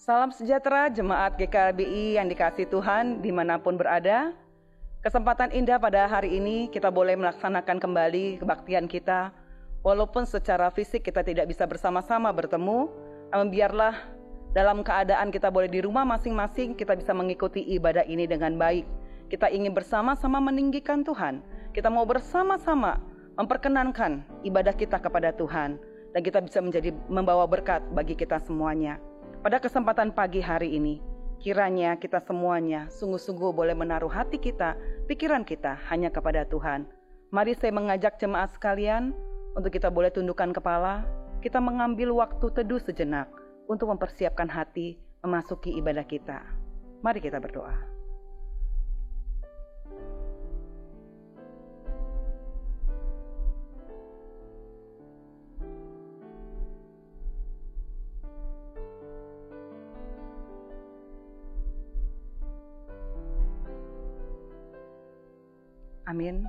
Salam sejahtera jemaat GKBI yang dikasihi Tuhan dimanapun berada. Kesempatan indah pada hari ini kita boleh melaksanakan kembali kebaktian kita. Walaupun secara fisik kita tidak bisa bersama-sama bertemu, namun biarlah dalam keadaan kita boleh di rumah masing-masing, kita bisa mengikuti ibadah ini dengan baik. Kita ingin bersama-sama meninggikan Tuhan. Kita mau bersama-sama memperkenankan ibadah kita kepada Tuhan. Dan kita bisa membawa berkat bagi kita semuanya. Pada kesempatan pagi hari ini, kiranya kita semuanya sungguh-sungguh boleh menaruh hati kita, pikiran kita hanya kepada Tuhan. Mari saya mengajak jemaat sekalian untuk kita boleh tundukkan kepala, kita mengambil waktu teduh sejenak untuk mempersiapkan hati memasuki ibadah kita. Mari kita berdoa. Amin.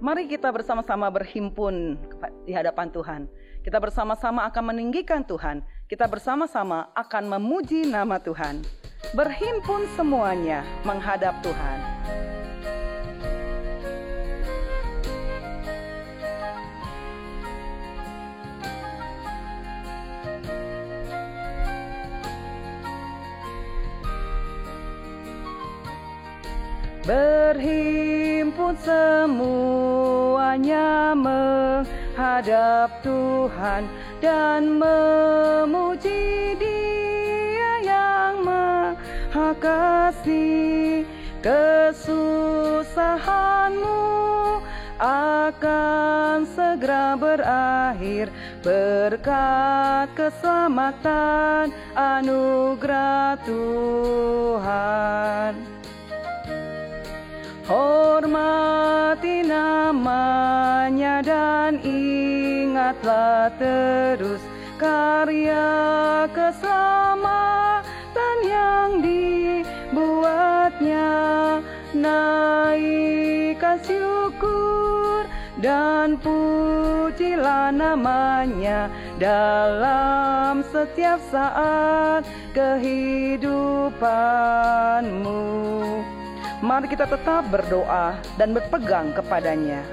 Mari kita bersama-sama berhimpun di hadapan Tuhan. Kita bersama-sama akan meninggikan Tuhan. Kita bersama-sama akan memuji nama Tuhan. Berhimpun semuanya menghadap Tuhan. Berhimpun semuanya menghadap Tuhan dan memuji Dia yang Maha Kasih. Kesusahanmu akan segera berakhir berkat keselamatan anugerah Tuhan. Hormati namanya dan ingatlah terus karya keselamatan yang dibuatnya. Naikkan syukur dan pujilah namanya dalam setiap saat kehidupanmu. Mari kita tetap berdoa dan berpegang kepadanya.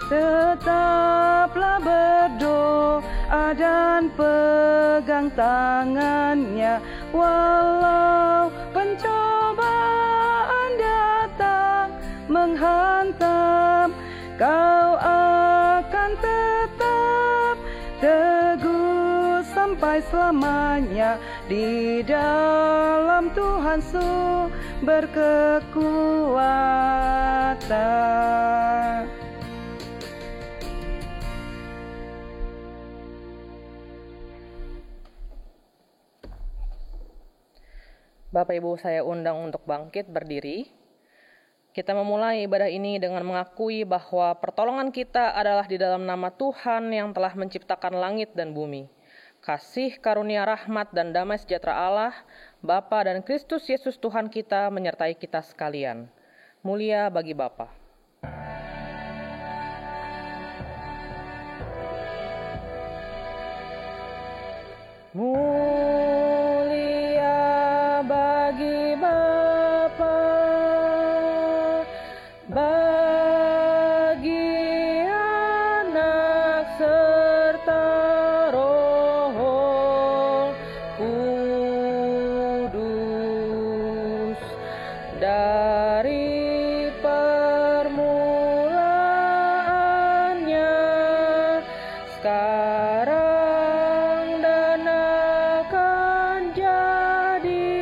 Tetaplah berdoa dan pegang tangannya, walau pencobaan datang menghantam, kau akan tetap teguh sampai selamanya di dalam Tuhan sumber kekuatan. Bapak Ibu, saya undang untuk bangkit berdiri. Kita memulai ibadah ini dengan mengakui bahwa pertolongan kita adalah di dalam nama Tuhan yang telah menciptakan langit dan bumi. Kasih karunia rahmat dan damai sejahtera Allah, Bapa dan Kristus Yesus Tuhan kita menyertai kita sekalian. Mulia bagi Bapa. Mulia bagi Bapa, bagi Anak serta Roh Kudus, dari permulaannya, sekarang dan akan jadi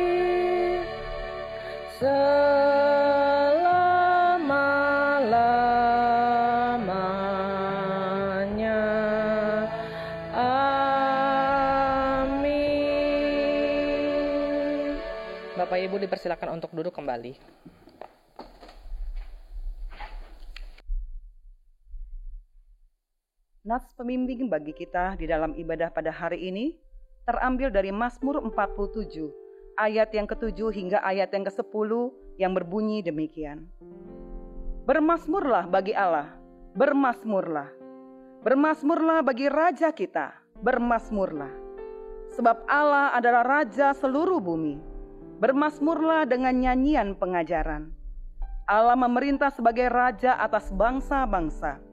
selama-lamanya. Amin. Bapak Ibu dipersilakan untuk duduk kembali. Nas pembimbing bagi kita di dalam ibadah pada hari ini terambil dari Mazmur 47 ayat yang ke-7 hingga ayat yang ke-10 yang berbunyi demikian. Bermazmurlah bagi Allah, bermazmurlah. Bermasmurlah bagi Raja kita, bermasmurlah. Sebab Allah adalah Raja seluruh bumi. Bermasmurlah dengan nyanyian pengajaran. Allah memerintah sebagai Raja atas bangsa-bangsa.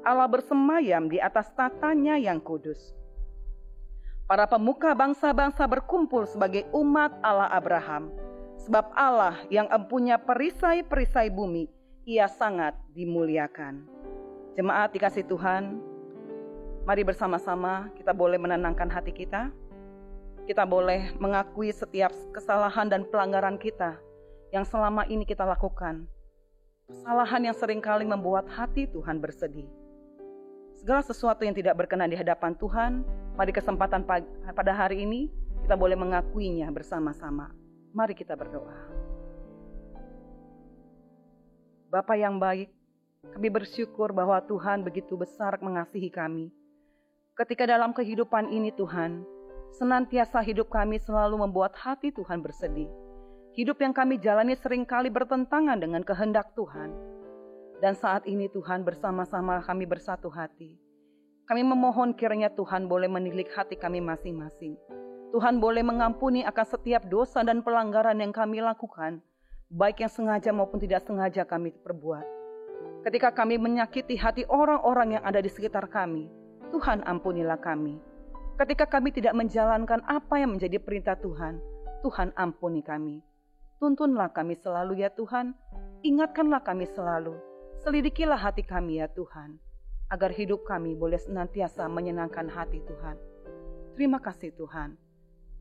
Allah bersemayam di atas tatanya yang kudus. Para pemuka bangsa-bangsa berkumpul sebagai umat Allah Abraham. Sebab Allah yang empunya perisai-perisai bumi, Ia sangat dimuliakan. Jemaat dikasih Tuhan, mari bersama-sama kita boleh menenangkan hati kita. Kita boleh mengakui setiap kesalahan dan pelanggaran kita yang selama ini kita lakukan. Kesalahan yang seringkali membuat hati Tuhan bersedih. Segala sesuatu yang tidak berkenan di hadapan Tuhan, mari kesempatan pada hari ini kita boleh mengakuinya bersama-sama. Mari kita berdoa. Bapa yang baik, kami bersyukur bahwa Tuhan begitu besar mengasihi kami. Ketika dalam kehidupan ini Tuhan, senantiasa hidup kami selalu membuat hati Tuhan bersedih. Hidup yang kami jalani seringkali bertentangan dengan kehendak Tuhan. Dan saat ini Tuhan bersama-sama kami bersatu hati. Kami memohon kiranya Tuhan boleh menilik hati kami masing-masing. Tuhan boleh mengampuni akan setiap dosa dan pelanggaran yang kami lakukan, baik yang sengaja maupun tidak sengaja kami perbuat. Ketika kami menyakiti hati orang-orang yang ada di sekitar kami, Tuhan ampunilah kami. Ketika kami tidak menjalankan apa yang menjadi perintah Tuhan, Tuhan ampuni kami. Tuntunlah kami selalu ya Tuhan, ingatkanlah kami selalu, selidikilah hati kami ya Tuhan, agar hidup kami boleh senantiasa menyenangkan hati Tuhan. Terima kasih Tuhan.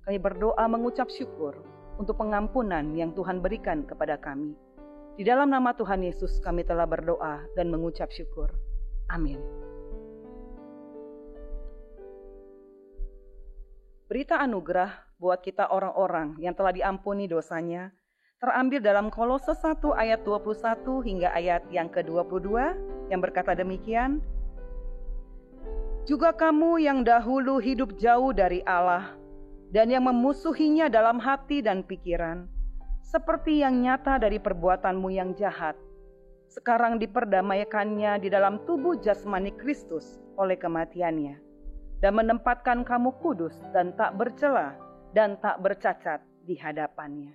Kami berdoa mengucap syukur untuk pengampunan yang Tuhan berikan kepada kami. Di dalam nama Tuhan Yesus kami telah berdoa dan mengucap syukur. Amin. Berita anugerah buat kita orang-orang yang telah diampuni dosanya terambil dalam Kolose 1 ayat 21 hingga ayat yang ke-22 yang berkata demikian. Juga kamu yang dahulu hidup jauh dari Allah dan yang memusuhinya dalam hati dan pikiran, seperti yang nyata dari perbuatanmu yang jahat, sekarang diperdamaikannya di dalam tubuh jasmani Kristus oleh kematiannya, dan menempatkan kamu kudus dan tak bercela dan tak bercacat di hadapannya.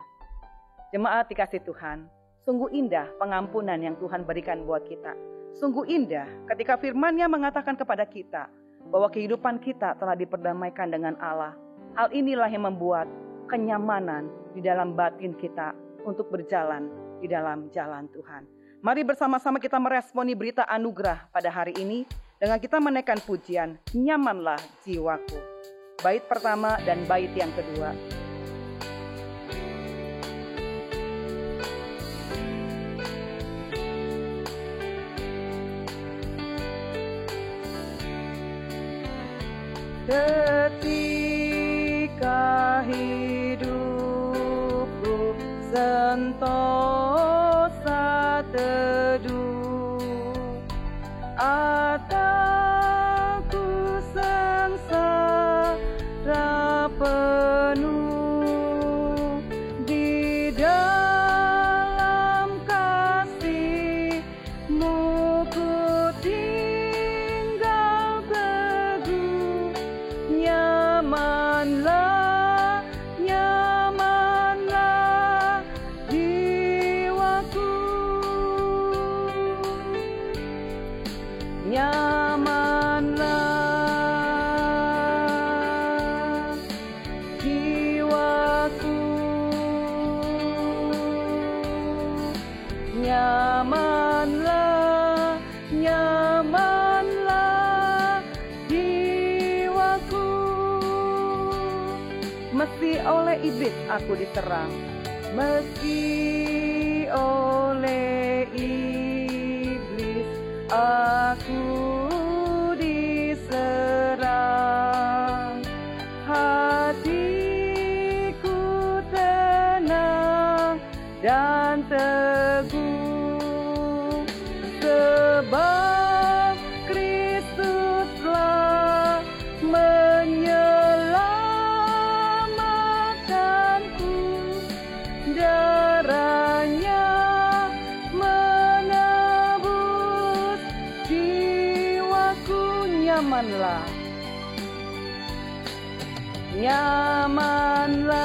Jemaat dikasih Tuhan, sungguh indah pengampunan yang Tuhan berikan buat kita. Sungguh indah ketika firman-Nya mengatakan kepada kita bahwa kehidupan kita telah diperdamaikan dengan Allah. Hal inilah yang membuat kenyamanan di dalam batin kita untuk berjalan di dalam jalan Tuhan. Mari bersama-sama kita meresponi berita anugerah pada hari ini dengan kita menaikkan pujian, nyamanlah jiwaku. Bait pertama dan bait yang kedua. Ketika hidupku sentosa teduh, ataku sengsara penuh, di dalam kasih-Mu ku tinggal teguh. Nyamanlah, nyamanlah jiwaku. Nyamanlah jiwaku. Nyamanlah, nyamanlah jiwaku. Meski oleh iblis aku diserang, meski oleh iblis aku diserang, hatiku tenang dan teguh, sebab Kristuslah menyelamatkanku, darahnya menebus jiwaku. Nyamanlah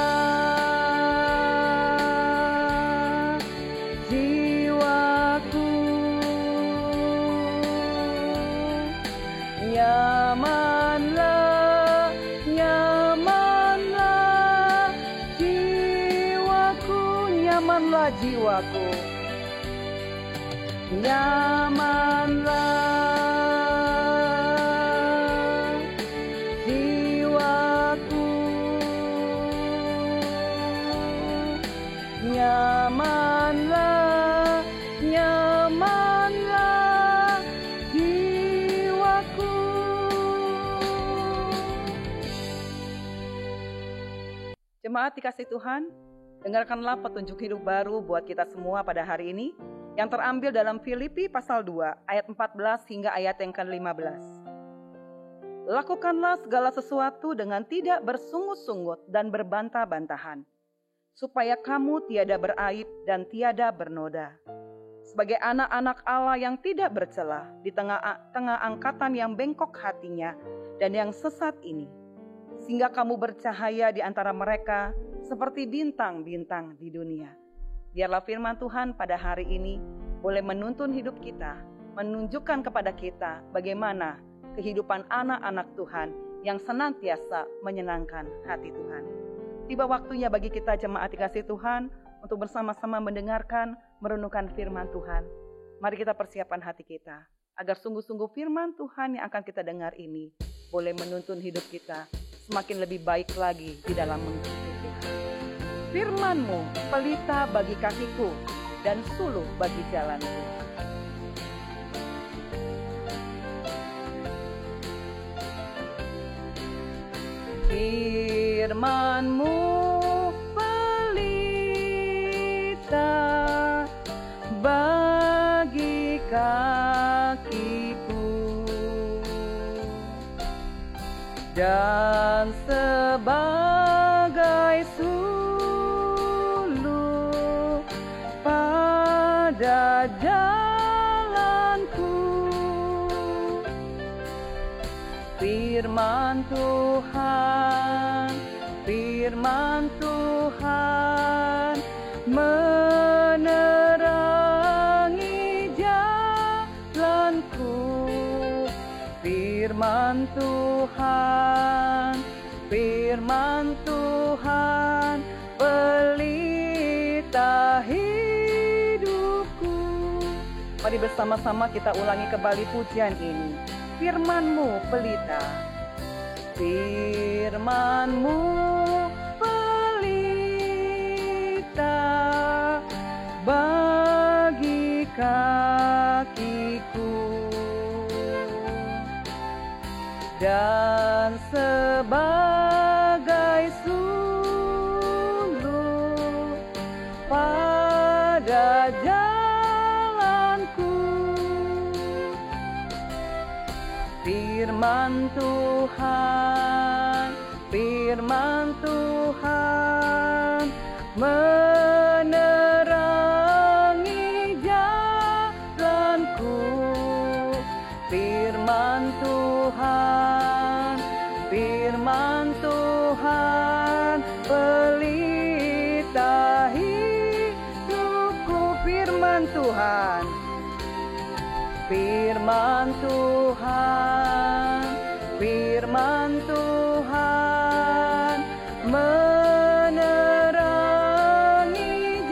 jiwaku, nyamanlah, nyamanlah jiwaku, nyamanlah jiwaku, nyamanlah jiwaku, nyamanlah, nyamanlah jiwaku. Jemaat dikasih Tuhan, dengarkanlah petunjuk hidup baru buat kita semua pada hari ini yang terambil dalam Filipi pasal 2 ayat 14 hingga ayat yang ke-15. Lakukanlah segala sesuatu dengan tidak bersungut-sungut dan berbantah-bantahan, supaya kamu tiada beraib dan tiada bernoda. Sebagai anak-anak Allah yang tidak bercela di tengah angkatan yang bengkok hatinya dan yang sesat ini, sehingga kamu bercahaya di antara mereka seperti bintang-bintang di dunia. Biarlah firman Tuhan pada hari ini boleh menuntun hidup kita, menunjukkan kepada kita bagaimana kehidupan anak-anak Tuhan yang senantiasa menyenangkan hati Tuhan. Tiba waktunya bagi kita jemaat dikasih Tuhan untuk bersama-sama mendengarkan, merenungkan firman Tuhan. Mari kita persiapkan hati kita agar sungguh-sungguh firman Tuhan yang akan kita dengar ini boleh menuntun hidup kita semakin lebih baik lagi di dalam mengikuti Tuhan. Firman-Mu pelita bagi kakiku dan suluh bagi jalanku. Firman-Mu pelita bagi kakiku dan sebagai suluh pada jalanku. Firman Tuhan, firman Tuhan menerangi jalanku. Firman Tuhan, firman Tuhan pelita hidupku. Mari bersama-sama kita ulangi kembali pujian ini. Firman-Mu pelita, firman-Mu pelita bagi kakiku dan sebagai suluh pada jalanku. Firman Tuhan, firman Tuhan menerangi jalanku. Firman Tuhan, firman Tuhan pelita hidupku. Firman Tuhan, firman Tuhan, firman Tuhan menerangi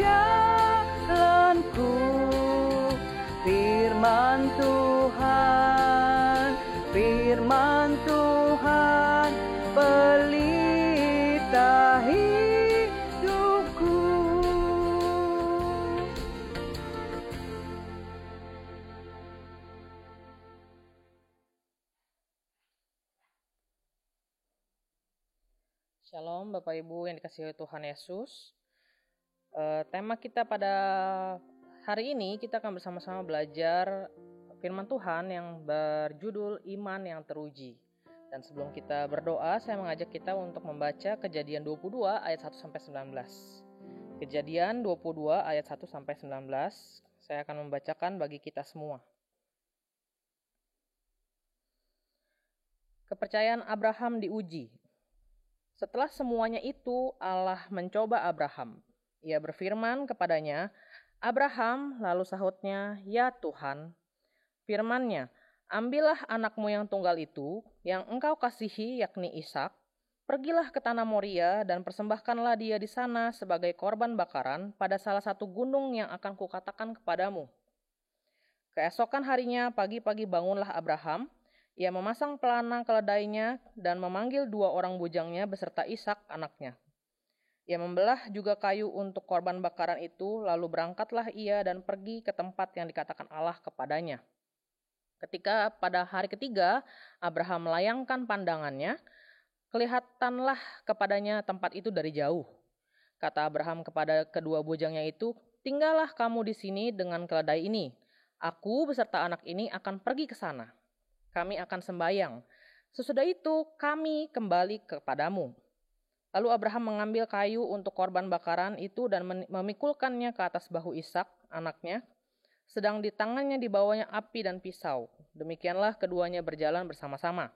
jalanku. Firman Tuhan, firman Tuhan pelita hidupku. Shalom Bapak Ibu yang dikasihi Tuhan Yesus. Tema kita pada hari ini kita akan bersama-sama belajar firman Tuhan yang berjudul Iman yang Teruji. Dan sebelum kita berdoa, saya mengajak kita untuk membaca Kejadian 22 ayat 1 sampai 19. Kejadian 22 ayat 1 sampai 19. Saya akan membacakan bagi kita semua. Kepercayaan Abraham diuji. Setelah semuanya itu, Allah mencoba Abraham. Ia berfirman kepadanya, "Abraham," lalu sahutnya, "Ya Tuhan." Firman-Nya, "Ambillah anakmu yang tunggal itu, yang engkau kasihi, yakni Ishak, pergilah ke tanah Moria dan persembahkanlah dia di sana sebagai korban bakaran pada salah satu gunung yang akan kukatakan kepadamu." Keesokan harinya, pagi-pagi bangunlah Abraham. Ia memasang pelana keledainya dan memanggil 2 orang bujangnya beserta Ishak anaknya. Ia membelah juga kayu untuk korban bakaran itu, lalu berangkatlah ia dan pergi ke tempat yang dikatakan Allah kepadanya. Ketika pada hari ketiga Abraham melayangkan pandangannya, kelihatanlah kepadanya tempat itu dari jauh. Kata Abraham kepada kedua bujangnya itu, "Tinggallah kamu di sini dengan keledai ini. Aku beserta anak ini akan pergi ke sana. Kami akan sembahyang. Sesudah itu kami kembali kepadamu." Lalu Abraham mengambil kayu untuk korban bakaran itu dan memikulkannya ke atas bahu Ishak, anaknya, sedang di tangannya dibawanya api dan pisau. Demikianlah keduanya berjalan bersama-sama.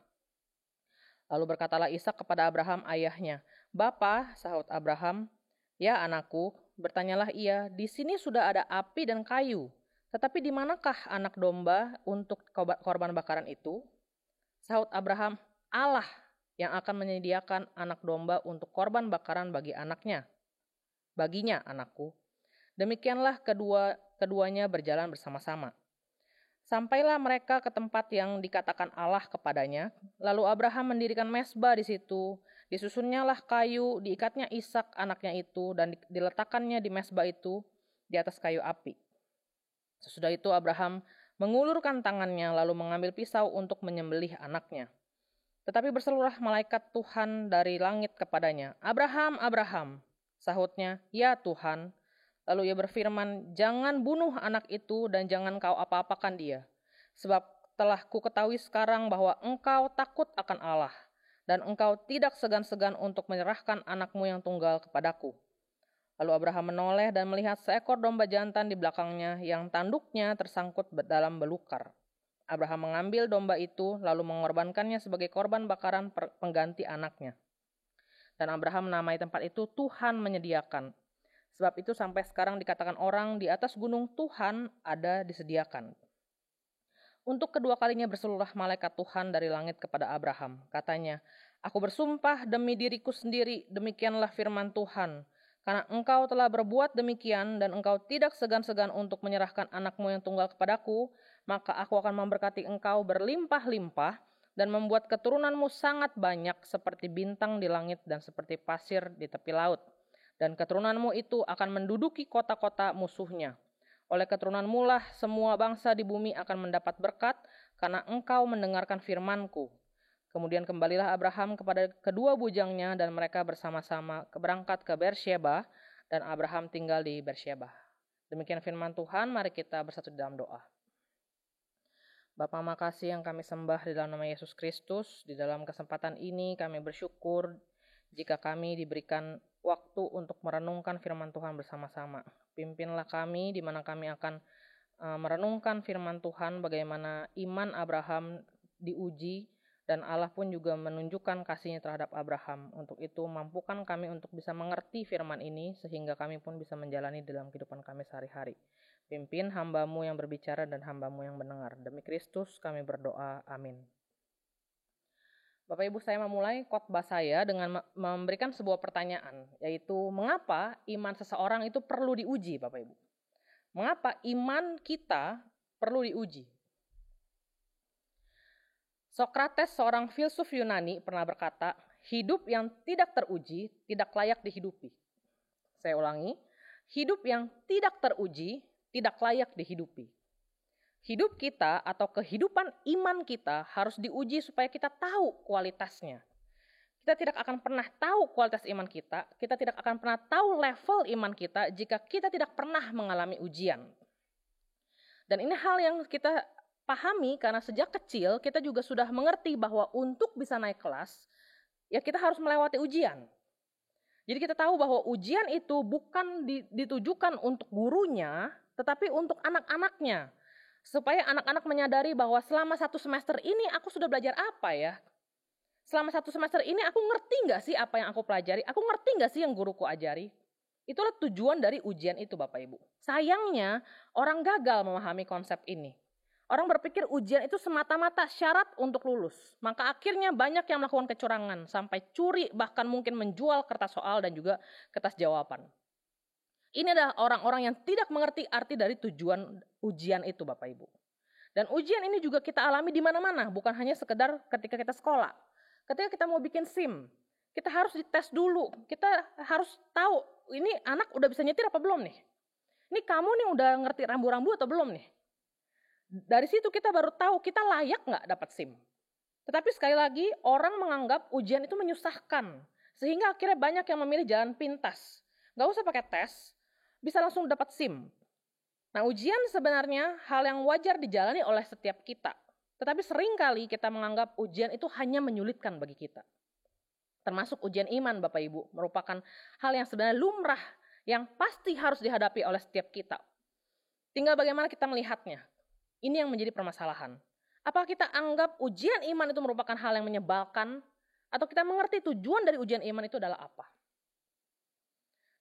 Lalu berkatalah Ishak kepada Abraham ayahnya, "Bapa," sahut Abraham. "Ya anakku," bertanyalah ia, "di sini sudah ada api dan kayu, tetapi di manakah anak domba untuk korban bakaran itu?" Sahut Abraham, "Allah yang akan menyediakan anak domba untuk korban bakaran baginya anakku." Demikianlah keduanya berjalan bersama-sama. Sampailah mereka ke tempat yang dikatakan Allah kepadanya. Lalu Abraham mendirikan mezbah di situ. Disusunnyalah kayu, diikatnya Ishak anaknya itu, dan diletakkannya di mezbah itu di atas kayu api. Sesudah itu Abraham mengulurkan tangannya lalu mengambil pisau untuk menyembelih anaknya. Tetapi berseluruh malaikat Tuhan dari langit kepadanya, "Abraham, Abraham." Sahutnya, "Ya Tuhan." Lalu ia berfirman, "Jangan bunuh anak itu dan jangan kau apa-apakan dia. Sebab telah kuketahui sekarang bahwa engkau takut akan Allah, dan engkau tidak segan-segan untuk menyerahkan anakmu yang tunggal kepadaku." Lalu Abraham menoleh dan melihat seekor domba jantan di belakangnya yang tanduknya tersangkut dalam belukar. Abraham mengambil domba itu lalu mengorbankannya sebagai korban bakaran pengganti anaknya. Dan Abraham menamai tempat itu Tuhan menyediakan. Sebab itu sampai sekarang dikatakan orang, di atas gunung Tuhan ada disediakan. Untuk kedua kalinya berseluruh malaikat Tuhan dari langit kepada Abraham. Katanya, "Aku bersumpah demi diriku sendiri, demikianlah firman Tuhan. Karena engkau telah berbuat demikian dan engkau tidak segan-segan untuk menyerahkan anakmu yang tunggal kepadaku, maka aku akan memberkati engkau berlimpah-limpah dan membuat keturunanmu sangat banyak seperti bintang di langit dan seperti pasir di tepi laut. Dan keturunanmu itu akan menduduki kota-kota musuhnya. Oleh keturunanmu lah semua bangsa di bumi akan mendapat berkat, karena engkau mendengarkan firman-Ku." Kemudian kembalilah Abraham kepada kedua bujangnya dan mereka bersama-sama berangkat ke Beersheba, dan Abraham tinggal di Beersheba. Demikian firman Tuhan, mari kita bersatu dalam doa. Bapa, makasih yang kami sembah di dalam nama Yesus Kristus. Di dalam kesempatan ini kami bersyukur jika kami diberikan waktu untuk merenungkan firman Tuhan bersama-sama. Pimpinlah kami di mana kami akan merenungkan firman Tuhan, bagaimana iman Abraham diuji, dan Allah pun juga menunjukkan kasih-Nya terhadap Abraham. Untuk itu mampukan kami untuk bisa mengerti firman ini, sehingga kami pun bisa menjalani dalam kehidupan kami sehari-hari. Pimpin hamba-Mu yang berbicara dan hamba-Mu yang mendengar. Demi Kristus kami berdoa, amin. Bapak Ibu, saya memulai khotbah saya dengan memberikan sebuah pertanyaan, yaitu mengapa iman seseorang itu perlu diuji, Bapak Ibu? Mengapa iman kita perlu diuji? Sokrates, seorang filsuf Yunani, pernah berkata, "Hidup yang tidak teruji tidak layak dihidupi." Saya ulangi, hidup yang tidak teruji tidak layak dihidupi. Hidup kita atau kehidupan iman kita harus diuji supaya kita tahu kualitasnya. Kita tidak akan pernah tahu kualitas iman kita tidak akan pernah tahu level iman kita jika kita tidak pernah mengalami ujian. Dan ini hal yang kita pahami karena sejak kecil kita juga sudah mengerti bahwa untuk bisa naik kelas, ya kita harus melewati ujian. Jadi kita tahu bahwa ujian itu bukan ditujukan untuk gurunya, tetapi untuk anak-anaknya. Supaya anak-anak menyadari bahwa selama 1 semester ini aku sudah belajar apa ya? selama 1 semester ini aku ngerti nggak sih apa yang aku pelajari? Aku ngerti nggak sih yang guruku ajari? Itulah tujuan dari ujian itu Bapak Ibu. Sayangnya orang gagal memahami konsep ini. Orang berpikir ujian itu semata-mata syarat untuk lulus. Maka akhirnya banyak yang melakukan kecurangan sampai curi bahkan mungkin menjual kertas soal dan juga kertas jawaban. Ini adalah orang-orang yang tidak mengerti arti dari tujuan ujian itu Bapak Ibu. Dan ujian ini juga kita alami di mana-mana, bukan hanya sekedar ketika kita sekolah. Ketika kita mau bikin SIM, kita harus dites dulu. Kita harus tahu ini anak udah bisa nyetir apa belum nih? Ini kamu nih udah ngerti rambu-rambu atau belum nih? Dari situ kita baru tahu kita layak nggak dapat SIM. Tetapi sekali lagi orang menganggap ujian itu menyusahkan. Sehingga akhirnya banyak yang memilih jalan pintas. Nggak usah pakai tes, bisa langsung dapat SIM. Nah ujian sebenarnya hal yang wajar dijalani oleh setiap kita. Tetapi seringkali kita menganggap ujian itu hanya menyulitkan bagi kita. Termasuk ujian iman Bapak Ibu, merupakan hal yang sebenarnya lumrah yang pasti harus dihadapi oleh setiap kita. Tinggal bagaimana kita melihatnya. Ini yang menjadi permasalahan. Apakah kita anggap ujian iman itu merupakan hal yang menyebalkan, atau kita mengerti tujuan dari ujian iman itu adalah apa?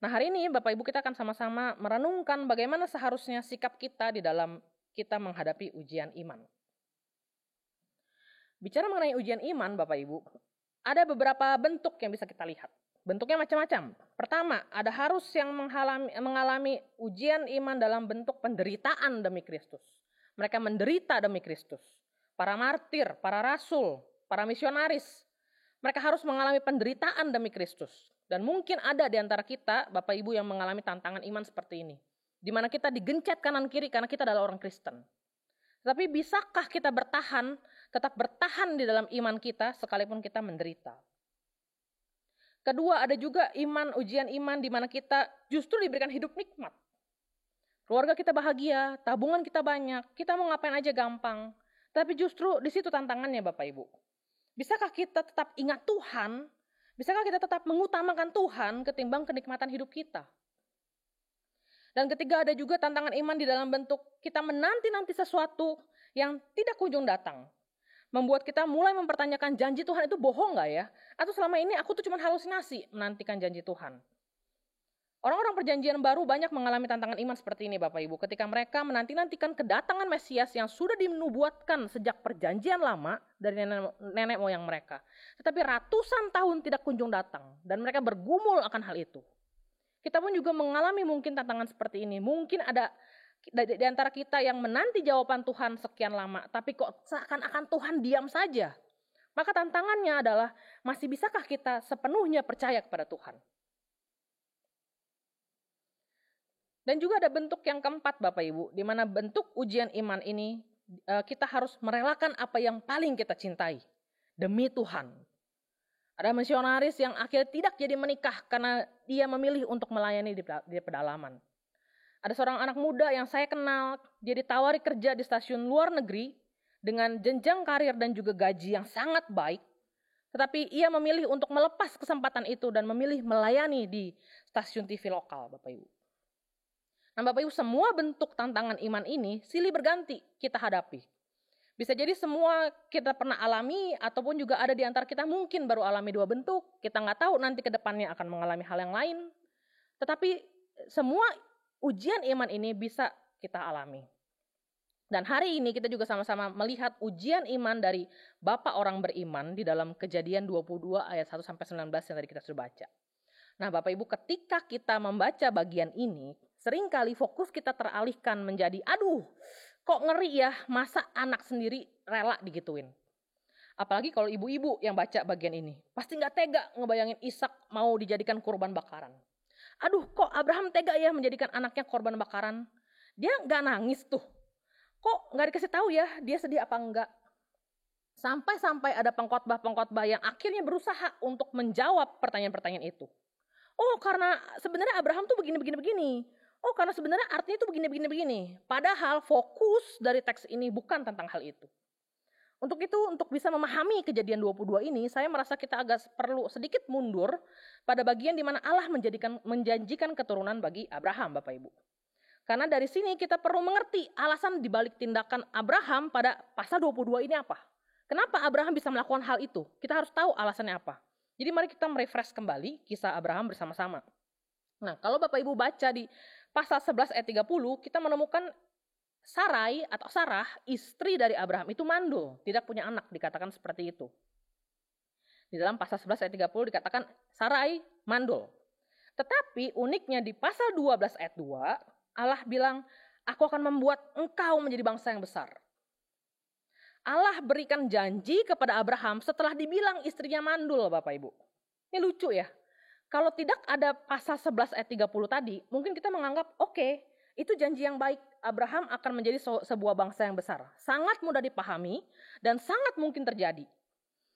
Nah hari ini Bapak Ibu kita akan sama-sama merenungkan bagaimana seharusnya sikap kita di dalam kita menghadapi ujian iman. Bicara mengenai ujian iman Bapak Ibu, ada beberapa bentuk yang bisa kita lihat. Bentuknya macam-macam. Pertama, ada harus yang mengalami ujian iman dalam bentuk penderitaan demi Kristus. Mereka menderita demi Kristus. Para martir, para rasul, para misionaris, mereka harus mengalami penderitaan demi Kristus. Dan mungkin ada di antara kita, Bapak Ibu yang mengalami tantangan iman seperti ini. Di mana kita digencet kanan kiri karena kita adalah orang Kristen. Tapi bisakah kita tetap bertahan di dalam iman kita sekalipun kita menderita? Kedua, ada juga ujian iman di mana kita justru diberikan hidup nikmat. Keluarga kita bahagia, tabungan kita banyak, kita mau ngapain aja gampang. Tapi justru di situ tantangannya Bapak Ibu. Bisakah kita tetap ingat Tuhan? Bisakah kita tetap mengutamakan Tuhan ketimbang kenikmatan hidup kita? Dan ketiga ada juga tantangan iman di dalam bentuk kita menanti-nanti sesuatu yang tidak kunjung datang. Membuat kita mulai mempertanyakan janji Tuhan itu bohong gak ya? Atau selama ini aku tuh cuma halusinasi menantikan janji Tuhan. Orang-orang perjanjian baru banyak mengalami tantangan iman seperti ini Bapak Ibu. Ketika mereka menanti-nantikan kedatangan Mesias yang sudah dinubuatkan sejak perjanjian lama dari nenek moyang mereka. Tetapi ratusan tahun tidak kunjung datang dan mereka bergumul akan hal itu. Kita pun juga mengalami mungkin tantangan seperti ini. Mungkin ada di antara kita yang menanti jawaban Tuhan sekian lama, tapi kok seakan-akan Tuhan diam saja. Maka tantangannya adalah masih bisakah kita sepenuhnya percaya kepada Tuhan? Dan juga ada bentuk yang keempat Bapak Ibu, di mana bentuk ujian iman ini kita harus merelakan apa yang paling kita cintai demi Tuhan. Ada misionaris yang akhirnya tidak jadi menikah karena dia memilih untuk melayani di pedalaman. Ada seorang anak muda yang saya kenal, dia ditawari kerja di stasiun luar negeri dengan jenjang karir dan juga gaji yang sangat baik. Tetapi ia memilih untuk melepas kesempatan itu dan memilih melayani di stasiun TV lokal Bapak Ibu. Nah Bapak Ibu, semua bentuk tantangan iman ini silih berganti kita hadapi. Bisa jadi semua kita pernah alami ataupun juga ada di antara kita mungkin baru alami dua bentuk. Kita nggak tahu nanti ke depannya akan mengalami hal yang lain. Tetapi semua ujian iman ini bisa kita alami. Dan hari ini kita juga sama-sama melihat ujian iman dari Bapak orang beriman di dalam Kejadian 22 ayat 1-19 yang tadi kita sudah baca. Nah Bapak Ibu, ketika kita membaca bagian ini, seringkali fokus kita teralihkan menjadi, aduh kok ngeri ya masa anak sendiri rela digituin. Apalagi kalau ibu-ibu yang baca bagian ini, pasti gak tega ngebayangin Ishak mau dijadikan korban bakaran. Aduh kok Abraham tega ya menjadikan anaknya korban bakaran. Dia gak nangis tuh. Kok gak dikasih tahu ya dia sedih apa enggak. Sampai-sampai ada pengkhotbah-pengkhotbah yang akhirnya berusaha untuk menjawab pertanyaan-pertanyaan itu. Oh karena sebenarnya Abraham tuh begini. Oh karena sebenarnya artinya itu begini. Padahal fokus dari teks ini bukan tentang hal itu. Untuk itu, untuk bisa memahami Kejadian 22 ini, saya merasa kita agak perlu sedikit mundur pada bagian di mana Allah menjanjikan keturunan bagi Abraham, Bapak Ibu. Karena dari sini kita perlu mengerti alasan dibalik tindakan Abraham pada pasal 22 ini apa. Kenapa Abraham bisa melakukan hal itu? Kita harus tahu alasannya apa. Jadi mari kita merefresh kembali kisah Abraham bersama-sama. Nah, kalau Bapak Ibu baca di pasal 11 ayat 30, kita menemukan Sarai atau Sarah, istri dari Abraham itu mandul, tidak punya anak, dikatakan seperti itu. Di dalam pasal 11 ayat 30 dikatakan Sarai mandul. Tetapi uniknya di pasal 12 ayat 2, Allah bilang, aku akan membuat engkau menjadi bangsa yang besar. Allah berikan janji kepada Abraham setelah dibilang istrinya mandul, Bapak Ibu. Ini lucu ya. Kalau tidak ada pasal 11 ayat 30 tadi, mungkin kita menganggap oke, itu janji yang baik. Abraham akan menjadi sebuah bangsa yang besar. Sangat mudah dipahami dan sangat mungkin terjadi.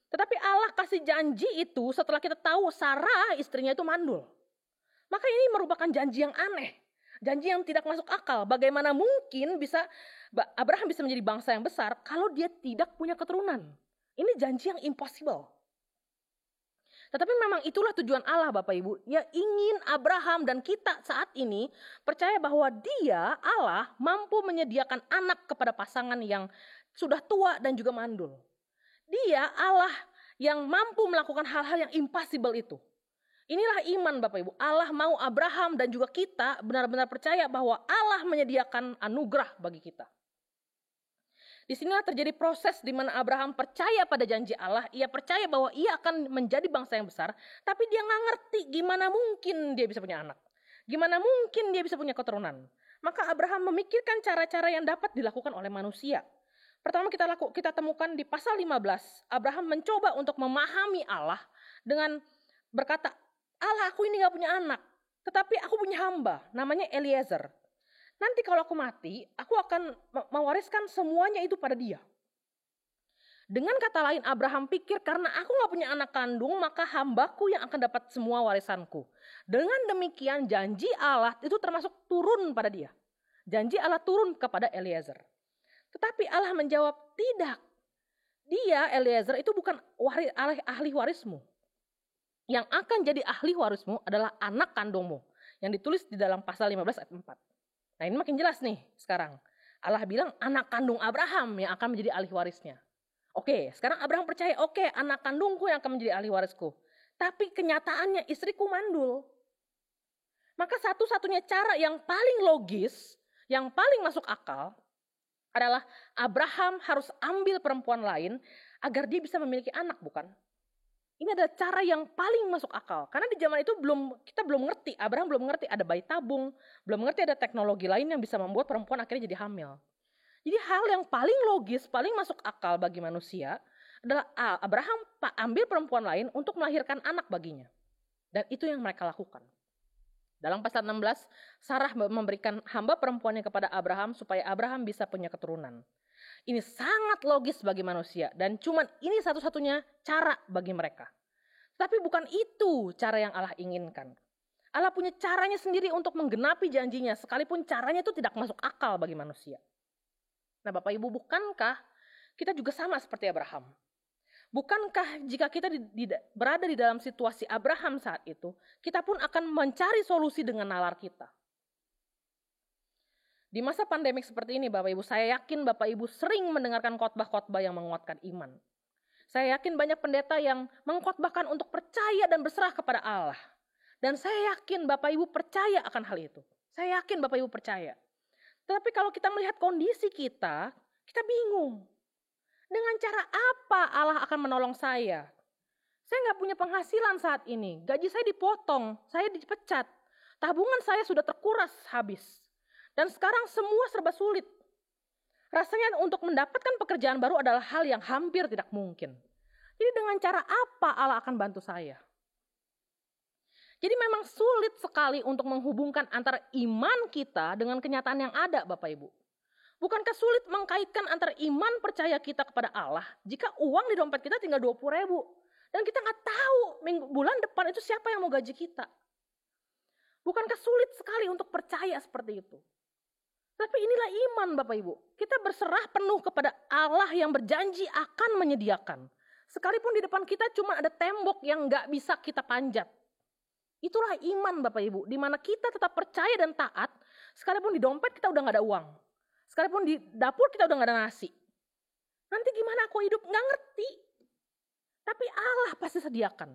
Tetapi Allah kasih janji itu setelah kita tahu Sarah istrinya itu mandul. Maka ini merupakan janji yang aneh. Janji yang tidak masuk akal. Bagaimana mungkin Abraham bisa menjadi bangsa yang besar kalau dia tidak punya keturunan? Ini janji yang impossible. Tetapi memang itulah tujuan Allah, Bapak Ibu. Dia ingin Abraham dan kita saat ini percaya bahwa dia, Allah, mampu menyediakan anak kepada pasangan yang sudah tua dan juga mandul. Dia, Allah, yang mampu melakukan hal-hal yang impossible itu. Inilah iman, Bapak Ibu. Allah mau Abraham dan juga kita benar-benar percaya bahwa Allah menyediakan anugerah bagi kita. Di sinilah terjadi proses di mana Abraham percaya pada janji Allah. Ia percaya bahwa ia akan menjadi bangsa yang besar. Tapi dia nggak ngerti gimana mungkin dia bisa punya anak. Gimana mungkin dia bisa punya keturunan. Maka Abraham memikirkan cara-cara yang dapat dilakukan oleh manusia. Pertama kita temukan di pasal 15. Abraham mencoba untuk memahami Allah dengan berkata, Allah, aku ini gak punya anak. Tetapi aku punya hamba, namanya Eliezer. Nanti kalau aku mati, aku akan mewariskan semuanya itu pada dia. Dengan kata lain, Abraham pikir karena aku gak punya anak kandung, maka hambaku yang akan dapat semua warisanku. Dengan demikian janji Allah itu termasuk turun pada dia. Janji Allah turun kepada Eliezer. Tetapi Allah menjawab, tidak. Dia, Eliezer, itu bukan ahli warismu. Yang akan jadi ahli warismu adalah anak kandungmu. Yang ditulis di dalam pasal 15 ayat 4. Nah ini makin jelas nih sekarang. Allah bilang anak kandung Abraham yang akan menjadi ahli warisnya. Oke, sekarang Abraham percaya, oke, anak kandungku yang akan menjadi ahli warisku. Tapi kenyataannya istriku mandul. Maka satu-satunya cara yang paling logis, yang paling masuk akal, adalah Abraham harus ambil perempuan lain agar dia bisa memiliki anak, bukan? Ini adalah cara yang paling masuk akal. Karena di zaman itu kita belum ngerti, Abraham belum ngerti ada bayi tabung, belum ngerti ada teknologi lain yang bisa membuat perempuan akhirnya jadi hamil. Jadi hal yang paling logis, paling masuk akal bagi manusia adalah Abraham ambil perempuan lain untuk melahirkan anak baginya. Dan itu yang mereka lakukan. Dalam pasal 16, Sarah memberikan hamba perempuannya kepada Abraham supaya Abraham bisa punya keturunan. Ini sangat logis bagi manusia dan cuman ini satu-satunya cara bagi mereka. Tapi bukan itu cara yang Allah inginkan. Allah punya caranya sendiri untuk menggenapi janjinya sekalipun caranya itu tidak masuk akal bagi manusia. Nah Bapak Ibu, bukankah kita juga sama seperti Abraham? Bukankah jika kita berada di dalam situasi Abraham saat itu, kita pun akan mencari solusi dengan nalar kita? Di masa pandemik seperti ini Bapak Ibu, saya yakin Bapak Ibu sering mendengarkan khotbah-khotbah yang menguatkan iman. Saya yakin banyak pendeta yang mengkhotbahkan untuk percaya dan berserah kepada Allah. Dan saya yakin Bapak Ibu percaya akan hal itu. Saya yakin Bapak Ibu percaya. Tetapi kalau kita melihat kondisi kita bingung. Dengan cara apa Allah akan menolong saya? Saya nggak punya penghasilan saat ini. Gaji saya dipotong, saya dipecat. Tabungan saya sudah terkuras habis. Dan sekarang semua serba sulit. Rasanya untuk mendapatkan pekerjaan baru adalah hal yang hampir tidak mungkin. Jadi dengan cara apa Allah akan bantu saya? Jadi memang sulit sekali untuk menghubungkan antara iman kita dengan kenyataan yang ada Bapak Ibu. Bukankah sulit mengkaitkan antara iman percaya kita kepada Allah jika uang di dompet kita tinggal 20.000 dan kita nggak tahu bulan depan itu siapa yang mau gaji kita? Bukankah sulit sekali untuk percaya seperti itu? Tapi inilah iman Bapak Ibu. Kita berserah penuh kepada Allah yang berjanji akan menyediakan. Sekalipun di depan kita cuma ada tembok yang nggak bisa kita panjat. Itulah iman Bapak Ibu. Di mana kita tetap percaya dan taat. Sekalipun di dompet kita udah nggak ada uang. Sekalipun di dapur kita udah nggak ada nasi. Nanti gimana aku hidup? Nggak ngerti. Tapi Allah pasti sediakan.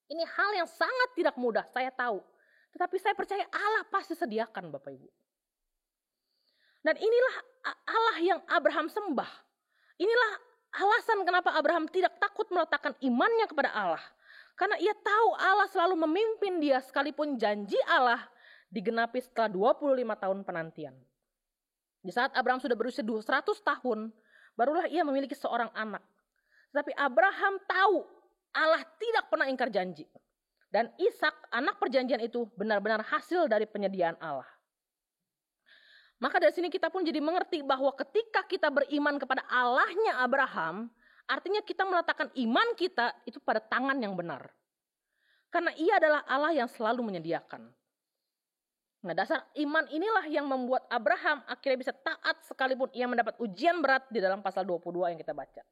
Ini hal yang sangat tidak mudah, saya tahu. Tetapi saya percaya Allah pasti sediakan, Bapak Ibu. Dan inilah Allah yang Abraham sembah. Inilah alasan kenapa Abraham tidak takut meletakkan imannya kepada Allah. Karena ia tahu Allah selalu memimpin dia sekalipun janji Allah digenapi setelah 25 tahun penantian. Di saat Abraham sudah berusia 100 tahun, barulah ia memiliki seorang anak. Tetapi Abraham tahu Allah tidak pernah ingkar janji. Dan Ishak, anak perjanjian itu benar-benar hasil dari penyediaan Allah. Maka dari sini kita pun jadi mengerti bahwa ketika kita beriman kepada Allahnya Abraham, artinya kita meletakkan iman kita itu pada tangan yang benar. Karena ia adalah Allah yang selalu menyediakan. Nah, dasar iman inilah yang membuat Abraham akhirnya bisa taat sekalipun ia mendapat ujian berat di dalam pasal 22 yang kita baca.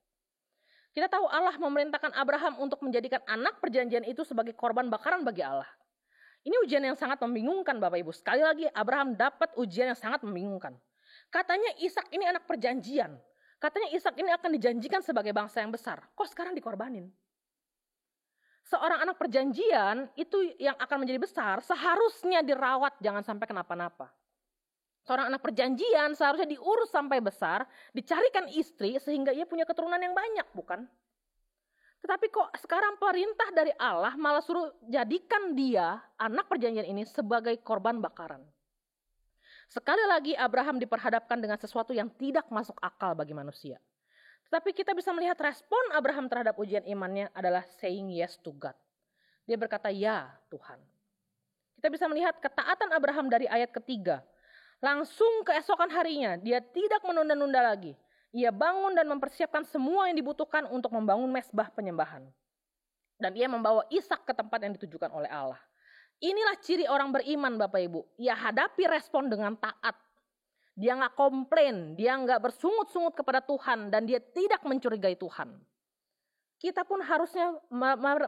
Kita tahu Allah memerintahkan Abraham untuk menjadikan anak perjanjian itu sebagai korban bakaran bagi Allah. Ini ujian yang sangat membingungkan Bapak Ibu. Sekali lagi Abraham dapat ujian yang sangat membingungkan. Katanya Ishak ini anak perjanjian. Katanya Ishak ini akan dijanjikan sebagai bangsa yang besar. Kok sekarang dikorbanin? Seorang anak perjanjian itu yang akan menjadi besar seharusnya dirawat jangan sampai kenapa-napa. Seorang anak perjanjian seharusnya diurus sampai besar, dicarikan istri sehingga ia punya keturunan yang banyak, bukan? Tetapi kok sekarang perintah dari Allah malah suruh jadikan dia, anak perjanjian ini, sebagai korban bakaran. Sekali lagi Abraham diperhadapkan dengan sesuatu yang tidak masuk akal bagi manusia. Tetapi kita bisa melihat respon Abraham terhadap ujian imannya adalah saying yes to God. Dia berkata, ya Tuhan. Kita bisa melihat ketaatan Abraham dari ayat ketiga. Langsung keesokan harinya, dia tidak menunda-nunda lagi. Ia bangun dan mempersiapkan semua yang dibutuhkan untuk membangun mezbah penyembahan. Dan ia membawa Ishak ke tempat yang ditujukan oleh Allah. Inilah ciri orang beriman Bapak Ibu. Ia hadapi respon dengan taat. Dia nggak komplain, dia nggak bersungut-sungut kepada Tuhan, dan dia tidak mencurigai Tuhan. Kita pun harusnya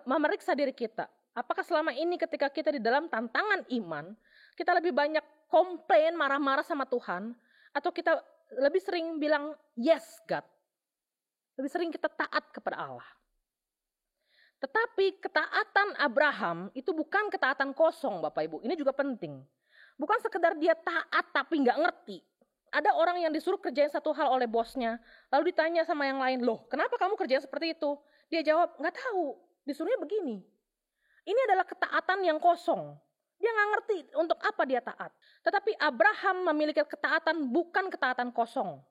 memeriksa diri kita. Apakah selama ini ketika kita di dalam tantangan iman, kita lebih banyak komplain, marah-marah sama Tuhan, atau kita lebih sering bilang yes God. Lebih sering kita taat kepada Allah. Tetapi ketaatan Abraham itu bukan ketaatan kosong Bapak Ibu. Ini juga penting. Bukan sekedar dia taat tapi nggak ngerti. Ada orang yang disuruh kerjain satu hal oleh bosnya, lalu ditanya sama yang lain, loh kenapa kamu kerjain seperti itu? Dia jawab, nggak tahu, disuruhnya begini. Ini adalah ketaatan yang kosong. Dia nggak ngerti untuk apa dia taat. Tetapi Abraham memiliki ketaatan bukan ketaatan kosong.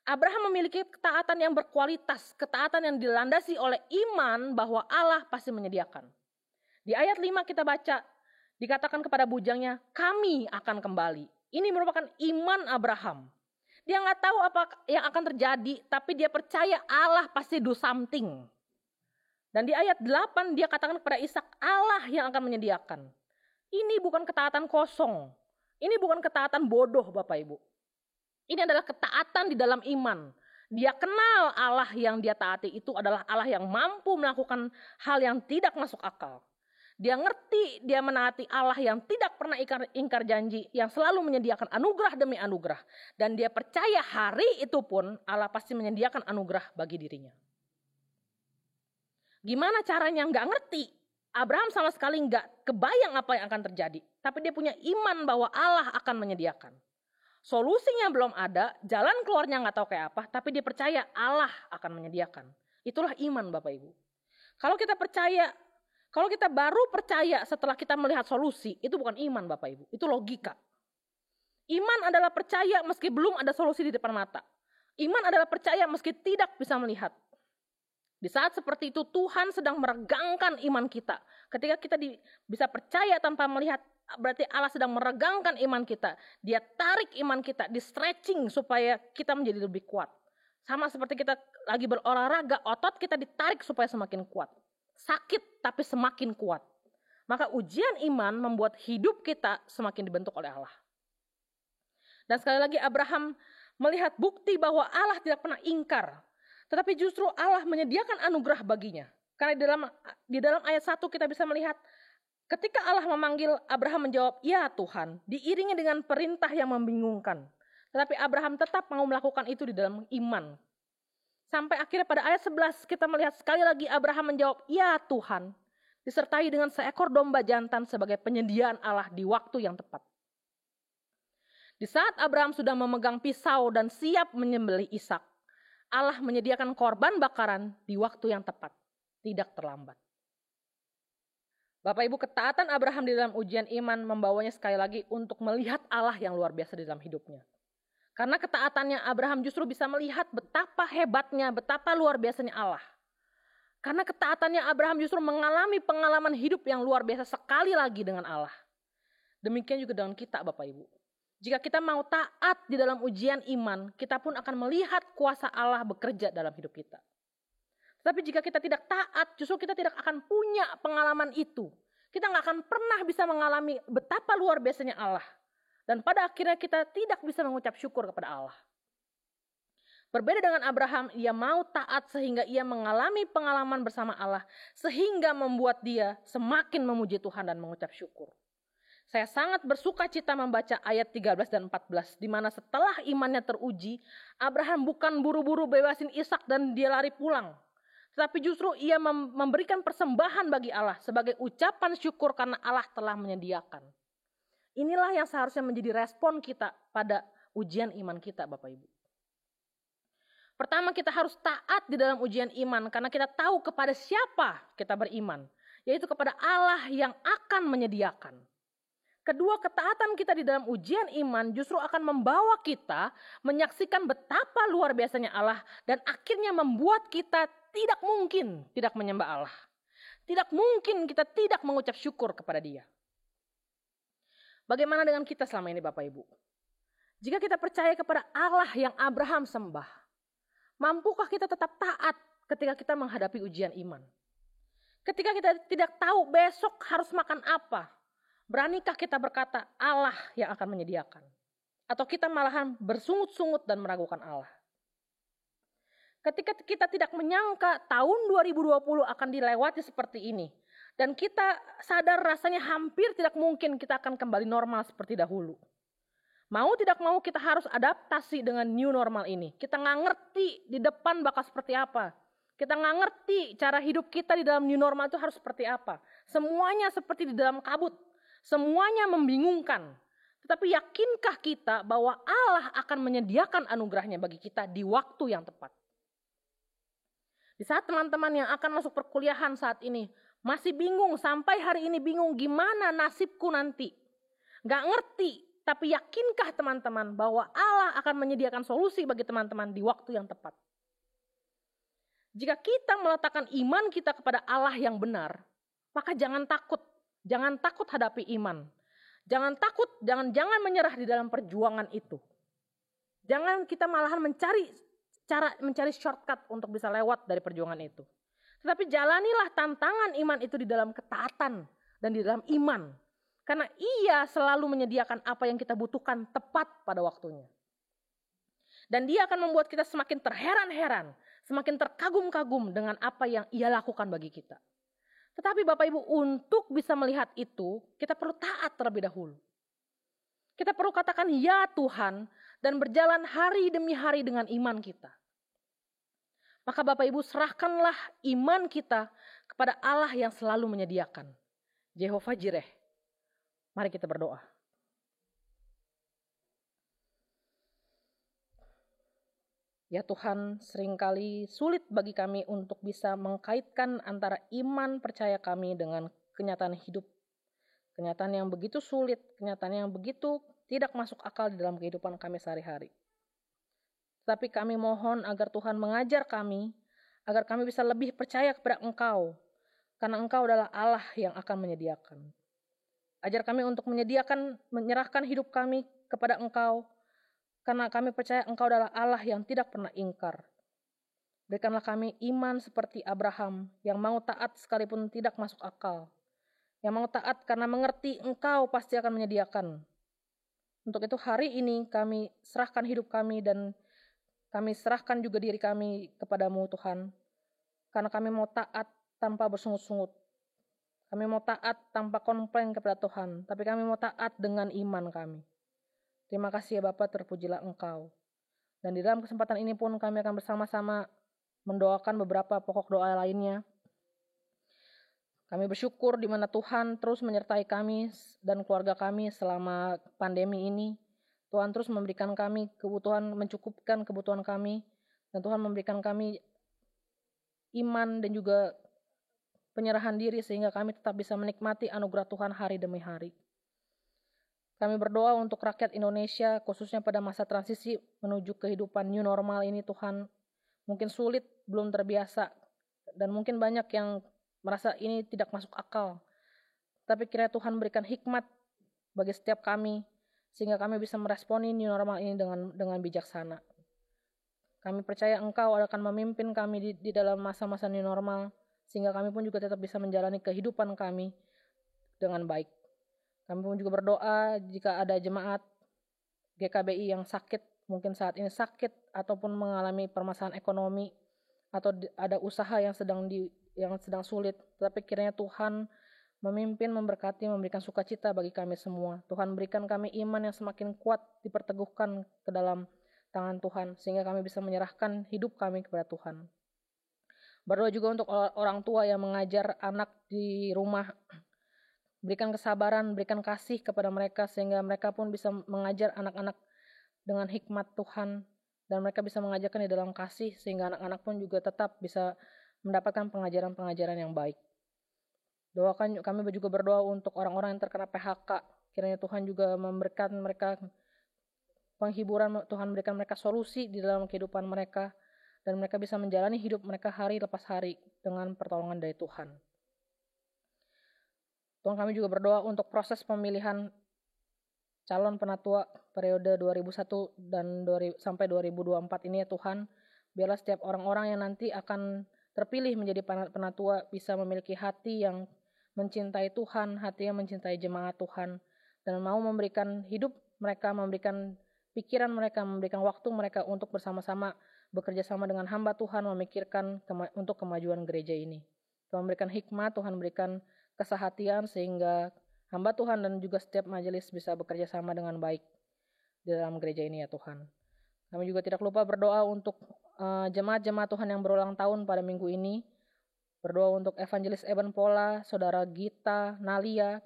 Abraham memiliki ketaatan yang berkualitas, ketaatan yang dilandasi oleh iman bahwa Allah pasti menyediakan. Di ayat 5 kita baca, dikatakan kepada bujangnya, kami akan kembali. Ini merupakan iman Abraham. Dia nggak tahu apa yang akan terjadi, tapi dia percaya Allah pasti do something. Dan di ayat 8 dia katakan kepada Ishak, Allah yang akan menyediakan. Ini bukan ketaatan kosong. Ini bukan ketaatan bodoh Bapak Ibu. Ini adalah ketaatan di dalam iman. Dia kenal Allah yang dia taati itu adalah Allah yang mampu melakukan hal yang tidak masuk akal. Dia ngerti, dia menaati Allah yang tidak pernah ingkar janji, yang selalu menyediakan anugerah demi anugerah. Dan dia percaya hari itu pun Allah pasti menyediakan anugerah bagi dirinya. Gimana caranya? Nggak ngerti. Abraham sama sekali nggak kebayang apa yang akan terjadi. Tapi dia punya iman bahwa Allah akan menyediakan. Solusinya belum ada, jalan keluarnya nggak tahu kayak apa, tapi dia percaya Allah akan menyediakan. Itulah iman Bapak Ibu. Kalau kita baru percaya setelah kita melihat solusi, itu bukan iman Bapak Ibu, itu logika. Iman adalah percaya meski belum ada solusi di depan mata. Iman adalah percaya meski tidak bisa melihat. Di saat seperti itu Tuhan sedang meregangkan iman kita. Ketika kita bisa percaya tanpa melihat, berarti Allah sedang meregangkan iman kita. Dia tarik iman kita, di stretching supaya kita menjadi lebih kuat. Sama seperti kita lagi berolahraga, otot kita ditarik supaya semakin kuat. Sakit tapi semakin kuat. Maka ujian iman membuat hidup kita semakin dibentuk oleh Allah. Dan sekali lagi Abraham melihat bukti bahwa Allah tidak pernah ingkar. Tetapi justru Allah menyediakan anugerah baginya. Karena di dalam ayat 1 kita bisa melihat ketika Allah memanggil, Abraham menjawab, ya Tuhan, diiringi dengan perintah yang membingungkan. Tetapi Abraham tetap mau melakukan itu di dalam iman. Sampai akhirnya pada ayat 11 kita melihat sekali lagi Abraham menjawab, "Ya Tuhan," disertai dengan seekor domba jantan sebagai penyediaan Allah di waktu yang tepat. Di saat Abraham sudah memegang pisau dan siap menyembelih Ishak, Allah menyediakan korban bakaran di waktu yang tepat, tidak terlambat. Bapak Ibu, ketaatan Abraham di dalam ujian iman membawanya sekali lagi untuk melihat Allah yang luar biasa di dalam hidupnya. Karena ketaatannya Abraham justru bisa melihat betapa hebatnya, betapa luar biasanya Allah. Karena ketaatannya Abraham justru mengalami pengalaman hidup yang luar biasa sekali lagi dengan Allah. Demikian juga dengan kita Bapak Ibu. Jika kita mau taat di dalam ujian iman, kita pun akan melihat kuasa Allah bekerja dalam hidup kita. Tapi jika kita tidak taat, justru kita tidak akan punya pengalaman itu. Kita nggak akan pernah bisa mengalami betapa luar biasanya Allah. Dan pada akhirnya kita tidak bisa mengucap syukur kepada Allah. Berbeda dengan Abraham, ia mau taat sehingga ia mengalami pengalaman bersama Allah. Sehingga membuat dia semakin memuji Tuhan dan mengucap syukur. Saya sangat bersuka cita membaca ayat 13 dan 14. Di mana setelah imannya teruji, Abraham bukan buru-buru bebasin Ishak dan dia lari pulang. Tetapi justru ia memberikan persembahan bagi Allah sebagai ucapan syukur karena Allah telah menyediakan. Inilah yang seharusnya menjadi respon kita pada ujian iman kita Bapak Ibu. Pertama, kita harus taat di dalam ujian iman karena kita tahu kepada siapa kita beriman. Yaitu kepada Allah yang akan menyediakan. Kedua, ketaatan kita di dalam ujian iman justru akan membawa kita menyaksikan betapa luar biasanya Allah. Dan akhirnya membuat kita tidak mungkin tidak menyembah Allah. Tidak mungkin kita tidak mengucap syukur kepada Dia. Bagaimana dengan kita selama ini Bapak Ibu? Jika kita percaya kepada Allah yang Abraham sembah, mampukah kita tetap taat ketika kita menghadapi ujian iman? Ketika kita tidak tahu besok harus makan apa, beranikah kita berkata Allah yang akan menyediakan? Atau kita malahan bersungut-sungut dan meragukan Allah? Ketika kita tidak menyangka tahun 2020 akan dilewati seperti ini, dan kita sadar rasanya hampir tidak mungkin kita akan kembali normal seperti dahulu. Mau tidak mau kita harus adaptasi dengan new normal ini. Kita nggak ngerti di depan bakal seperti apa. Kita nggak ngerti cara hidup kita di dalam new normal itu harus seperti apa. Semuanya seperti di dalam kabut. Semuanya membingungkan. Tetapi yakinkah kita bahwa Allah akan menyediakan anugerahnya bagi kita di waktu yang tepat? Di saat teman-teman yang akan masuk perkuliahan saat ini masih bingung, sampai hari ini bingung gimana nasibku nanti. Gak ngerti, tapi yakinkah teman-teman bahwa Allah akan menyediakan solusi bagi teman-teman di waktu yang tepat? Jika kita meletakkan iman kita kepada Allah yang benar, maka jangan takut hadapi iman. Jangan takut, jangan menyerah di dalam perjuangan itu. Jangan kita malahan mencari shortcut untuk bisa lewat dari perjuangan itu. Tetapi jalanilah tantangan iman itu di dalam ketaatan dan di dalam iman. Karena Ia selalu menyediakan apa yang kita butuhkan tepat pada waktunya. Dan Dia akan membuat kita semakin terheran-heran, semakin terkagum-kagum dengan apa yang Ia lakukan bagi kita. Tetapi Bapak Ibu, untuk bisa melihat itu, kita perlu taat terlebih dahulu. Kita perlu katakan ya Tuhan dan berjalan hari demi hari dengan iman kita. Maka Bapak Ibu, serahkanlah iman kita kepada Allah yang selalu menyediakan. Jehovah Jireh. Mari kita berdoa. Ya Tuhan, seringkali sulit bagi kami untuk bisa mengkaitkan antara iman percaya kami dengan kenyataan hidup. Kenyataan yang begitu sulit, kenyataan yang begitu tidak masuk akal di dalam kehidupan kami sehari-hari. Tapi kami mohon agar Tuhan mengajar kami, agar kami bisa lebih percaya kepada Engkau, karena Engkau adalah Allah yang akan menyediakan. Ajar kami untuk menyerahkan hidup kami kepada Engkau, karena kami percaya Engkau adalah Allah yang tidak pernah ingkar. Berikanlah kami iman seperti Abraham, yang mau taat sekalipun tidak masuk akal. Yang mau taat karena mengerti Engkau pasti akan menyediakan. Untuk itu hari ini kami serahkan hidup kami dan kami serahkan juga diri kami kepadamu Tuhan. Karena kami mau taat tanpa bersungut-sungut. Kami mau taat tanpa komplain kepada Tuhan. Tapi kami mau taat dengan iman kami. Terima kasih ya Bapa, terpujilah Engkau. Dan di dalam kesempatan ini pun kami akan bersama-sama mendoakan beberapa pokok doa lainnya. Kami bersyukur di mana Tuhan terus menyertai kami dan keluarga kami selama pandemi ini. Tuhan terus memberikan kami kebutuhan, mencukupkan kebutuhan kami, dan Tuhan memberikan kami iman dan juga penyerahan diri sehingga kami tetap bisa menikmati anugerah Tuhan hari demi hari. Kami berdoa untuk rakyat Indonesia, khususnya pada masa transisi menuju kehidupan new normal ini. Tuhan, mungkin sulit, belum terbiasa, dan mungkin banyak yang merasa ini tidak masuk akal. Tapi kiranya Tuhan berikan hikmat bagi setiap kami, sehingga kami bisa meresponi new normal ini dengan bijaksana. Kami percaya Engkau akan memimpin kami di dalam masa-masa new normal, sehingga kami pun juga tetap bisa menjalani kehidupan kami dengan baik. Kami pun juga berdoa jika ada jemaat GKBI yang sakit, mungkin saat ini sakit ataupun mengalami permasalahan ekonomi, atau ada usaha yang sedang sulit, tetapi kiranya Tuhan memimpin, memberkati, memberikan sukacita bagi kami semua. Tuhan berikan kami iman yang semakin kuat, diperteguhkan ke dalam tangan Tuhan, sehingga kami bisa menyerahkan hidup kami kepada Tuhan. Berdoa juga untuk orang tua yang mengajar anak di rumah. Berikan kesabaran, berikan kasih kepada mereka, sehingga mereka pun bisa mengajar anak-anak dengan hikmat Tuhan, dan mereka bisa mengajarkan di dalam kasih, sehingga anak-anak pun juga tetap bisa mendapatkan pengajaran-pengajaran yang baik. Doakan, kami juga berdoa untuk orang-orang yang terkena PHK. Kiranya Tuhan juga memberikan mereka penghiburan, Tuhan berikan mereka solusi di dalam kehidupan mereka, dan mereka bisa menjalani hidup mereka hari lepas hari dengan pertolongan dari Tuhan. Tuhan, kami juga berdoa untuk proses pemilihan calon penatua periode 2001 sampai 2024 ini ya Tuhan. Biarlah setiap orang-orang yang nanti akan terpilih menjadi penatua bisa memiliki hati yang mencintai Tuhan, hati yang mencintai jemaat Tuhan, dan mau memberikan hidup mereka, memberikan pikiran mereka, memberikan waktu mereka untuk bersama-sama bekerja sama dengan hamba Tuhan, memikirkan untuk kemajuan gereja ini. Tuhan berikan hikmat, Tuhan berikan kesehatian sehingga hamba Tuhan dan juga setiap majelis bisa bekerja sama dengan baik di dalam gereja ini ya Tuhan. Kami juga tidak lupa berdoa untuk jemaat-jemaat Tuhan yang berulang tahun pada minggu ini. Berdoa untuk Evangelis Eben Pola, Saudara Gita Nalia,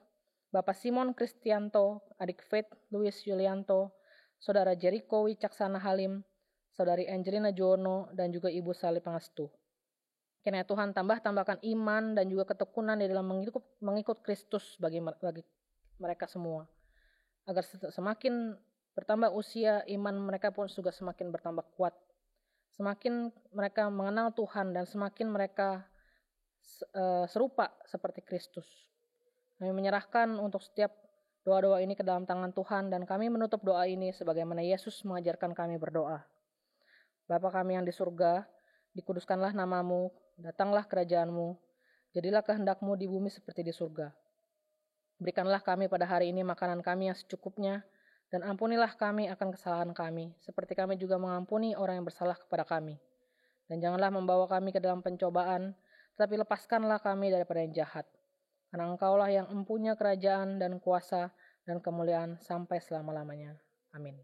Bapak Simon Kristianto, Adik Faith Louis Yulianto, Saudara Jericho Wicaksana Halim, Saudari Angelina Jono, dan juga Ibu Sali Pangestu. Kiranya Tuhan tambahkan iman dan juga ketekunan di dalam mengikut Kristus bagi mereka semua. Agar semakin bertambah usia, iman mereka pun juga semakin bertambah kuat. Semakin mereka mengenal Tuhan dan semakin mereka serupa seperti Kristus. Kami menyerahkan untuk setiap doa-doa ini ke dalam tangan Tuhan, dan kami menutup doa ini sebagaimana Yesus mengajarkan kami berdoa. Bapa kami yang di surga, dikuduskanlah namamu, datanglah kerajaanmu, jadilah kehendakmu di bumi seperti di surga. Berikanlah kami pada hari ini makanan kami yang secukupnya, dan ampunilah kami akan kesalahan kami, seperti kami juga mengampuni orang yang bersalah kepada kami. Dan janganlah membawa kami ke dalam pencobaan, tetapi lepaskanlah kami daripada yang jahat. Karena Engkaulah yang empunya kerajaan dan kuasa dan kemuliaan sampai selama-lamanya. Amin.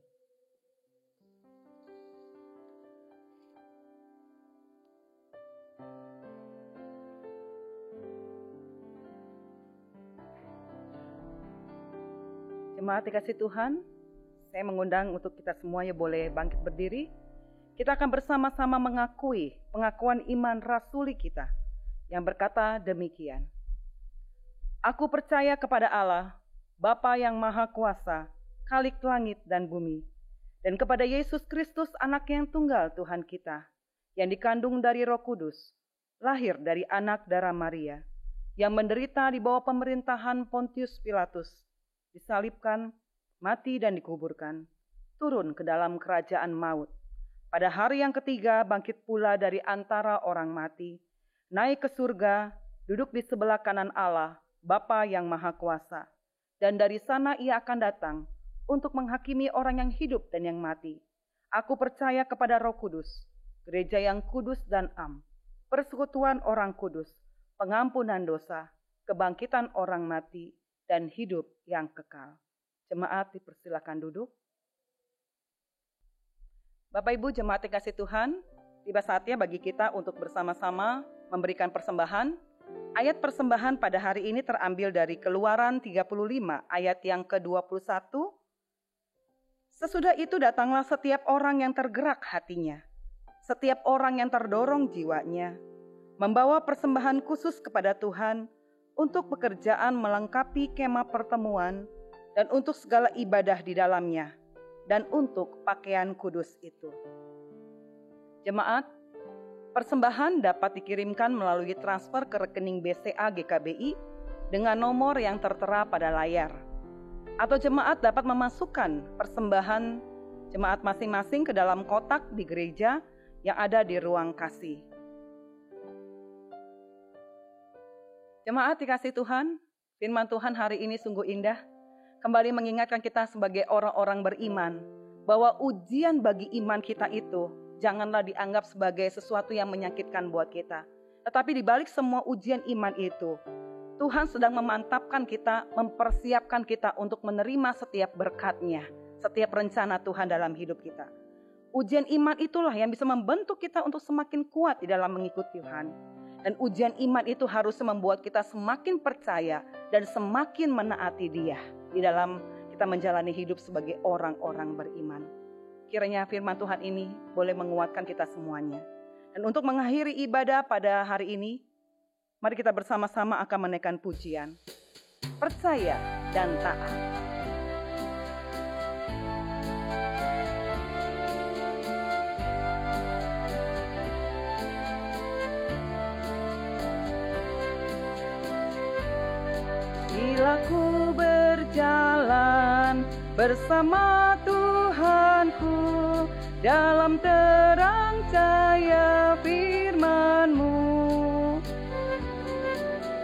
Jemaat dikasih Tuhan, saya mengundang untuk kita semuanya boleh bangkit berdiri. Kita akan bersama-sama mengakui pengakuan iman rasuli kita yang berkata demikian. Aku percaya kepada Allah, Bapa yang Maha Kuasa, Khalik langit dan bumi, dan kepada Yesus Kristus anak yang tunggal Tuhan kita, yang dikandung dari Roh Kudus, lahir dari anak darah Maria, yang menderita di bawah pemerintahan Pontius Pilatus, disalibkan, mati dan dikuburkan, turun ke dalam kerajaan maut. Pada hari yang ketiga bangkit pula dari antara orang mati, naik ke surga, duduk di sebelah kanan Allah, Bapa yang Maha Kuasa. Dan dari sana ia akan datang untuk menghakimi orang yang hidup dan yang mati. Aku percaya kepada Roh Kudus, gereja yang kudus dan am, persekutuan orang kudus, pengampunan dosa, kebangkitan orang mati, dan hidup yang kekal. Jemaat dipersilakan duduk. Bapak Ibu jemaat dikasih Tuhan, tiba saatnya bagi kita untuk bersama-sama memberikan persembahan. Ayat persembahan pada hari ini terambil dari Keluaran 35 ayat yang ke-21. Sesudah itu datanglah setiap orang yang tergerak hatinya, setiap orang yang terdorong jiwanya, membawa persembahan khusus kepada Tuhan untuk pekerjaan melengkapi kemah pertemuan dan untuk segala ibadah di dalamnya dan untuk pakaian kudus itu. Jemaat, persembahan dapat dikirimkan melalui transfer ke rekening BCA GKBI dengan nomor yang tertera pada layar. Atau jemaat dapat memasukkan persembahan jemaat masing-masing ke dalam kotak di gereja yang ada di ruang kasih. Jemaat dikasih Tuhan, firman Tuhan hari ini sungguh indah. Kembali mengingatkan kita sebagai orang-orang beriman bahwa ujian bagi iman kita itu janganlah dianggap sebagai sesuatu yang menyakitkan buat kita. Tetapi di balik semua ujian iman itu, Tuhan sedang memantapkan kita, mempersiapkan kita untuk menerima setiap berkat-Nya, setiap rencana Tuhan dalam hidup kita. Ujian iman itulah yang bisa membentuk kita untuk semakin kuat di dalam mengikuti Tuhan. Dan ujian iman itu harus membuat kita semakin percaya dan semakin menaati Dia di dalam kita menjalani hidup sebagai orang-orang beriman. Kiranya firman Tuhan ini boleh menguatkan kita semuanya. Dan untuk mengakhiri ibadah pada hari ini, mari kita bersama-sama akan menaikkan pujian. Percaya dan taat. Bila ku berjalan bersama Tuhanku dalam terang cahaya firman-Mu,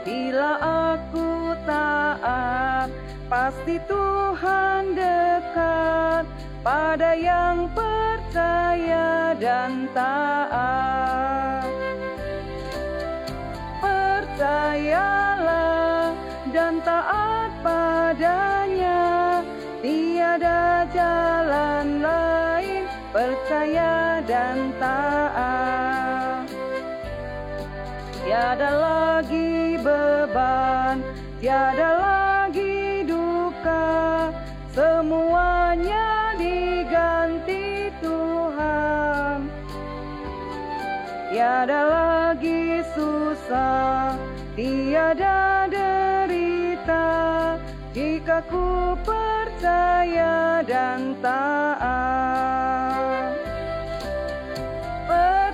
bila aku taat, pasti Tuhan dekat pada yang percaya dan taat. Percayalah dan taat padanya, tiada jalan lain, percaya dan taat. Tiada lagi beban, tiada lagi duka, semuanya diganti Tuhan. Tiada lagi susah, tiada derita, jika ku percaya dan taat.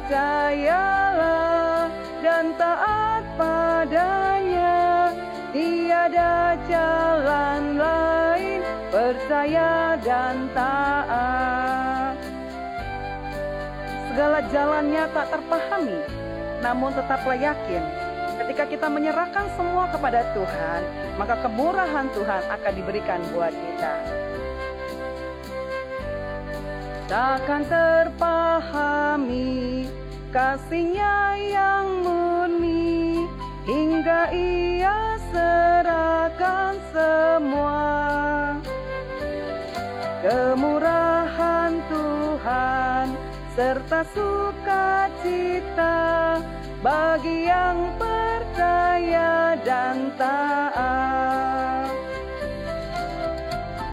Percayalah dan taat padanya, tiada jalan lain, percaya dan taat. Segala jalannya tak terpahami, namun tetaplah yakin. Ketika kita menyerahkan semua kepada Tuhan, maka kemurahan Tuhan akan diberikan buat kita. Takkan terpahami kasih-Nya yang murni, hingga Ia serahkan semua. Kemurahan Tuhan serta sukacita bagi yang percaya dan taat.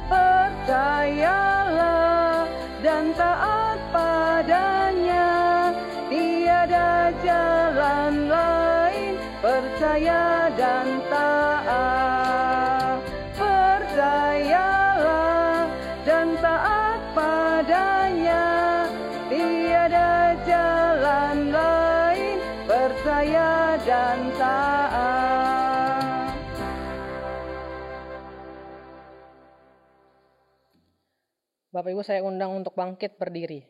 Percayalah dan taat padanya, tiada jalan lain, percaya dan taat. Percayalah dan taat padanya, tiada jalan lain, percaya dan taat. Bapak Ibu, saya undang untuk bangkit berdiri.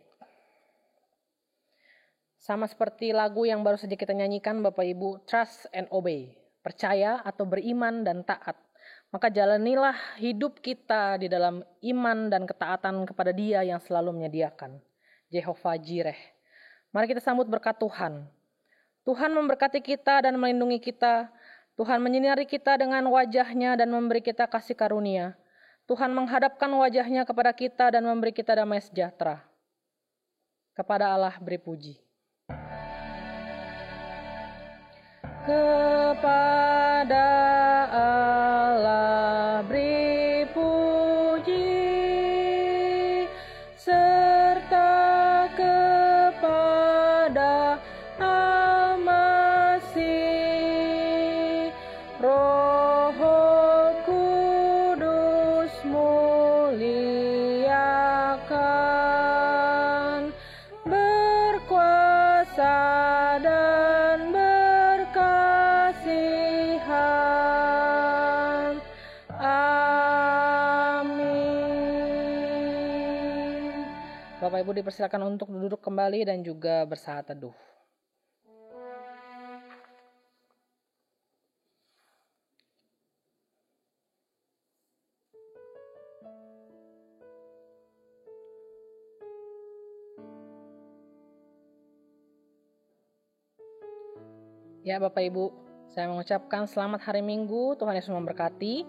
Sama seperti lagu yang baru saja kita nyanyikan, Bapak Ibu, trust and obey. Percaya atau beriman dan taat. Maka jalanilah hidup kita di dalam iman dan ketaatan kepada Dia yang selalu menyediakan. Jehovah Jireh. Mari kita sambut berkat Tuhan. Tuhan memberkati kita dan melindungi kita. Tuhan menyinari kita dengan wajah-Nya dan memberi kita kasih karunia. Tuhan menghadapkan wajah-Nya kepada kita dan memberi kita damai sejahtera. Kepada Allah beri puji. Kepada Allah beri puji, serta kepada Al-Masih, Roh Kudus muliakan, berkuasa dan berkasihan. Amin. Bapak Ibu dipersilakan untuk duduk kembali dan juga bersaat teduh. Ya Bapak Ibu, saya mengucapkan selamat hari Minggu, Tuhan Yesus memberkati.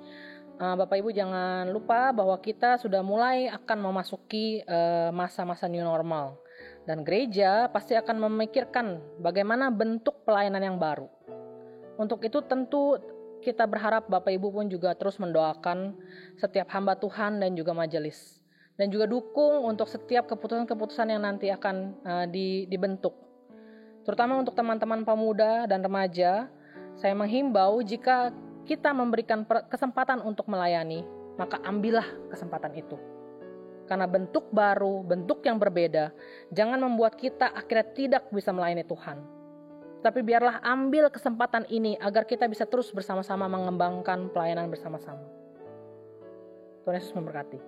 Bapak Ibu jangan lupa bahwa kita sudah mulai akan memasuki masa-masa new normal. Dan gereja pasti akan memikirkan bagaimana bentuk pelayanan yang baru. Untuk itu tentu kita berharap Bapak Ibu pun juga terus mendoakan setiap hamba Tuhan dan juga majelis. Dan juga dukung untuk setiap keputusan-keputusan yang nanti akan dibentuk. Terutama untuk teman-teman pemuda dan remaja, saya menghimbau jika kita memberikan kesempatan untuk melayani, maka ambillah kesempatan itu. Karena bentuk baru, bentuk yang berbeda, jangan membuat kita akhirnya tidak bisa melayani Tuhan. Tapi biarlah ambil kesempatan ini agar kita bisa terus bersama-sama mengembangkan pelayanan bersama-sama. Tuhan Yesus memberkati.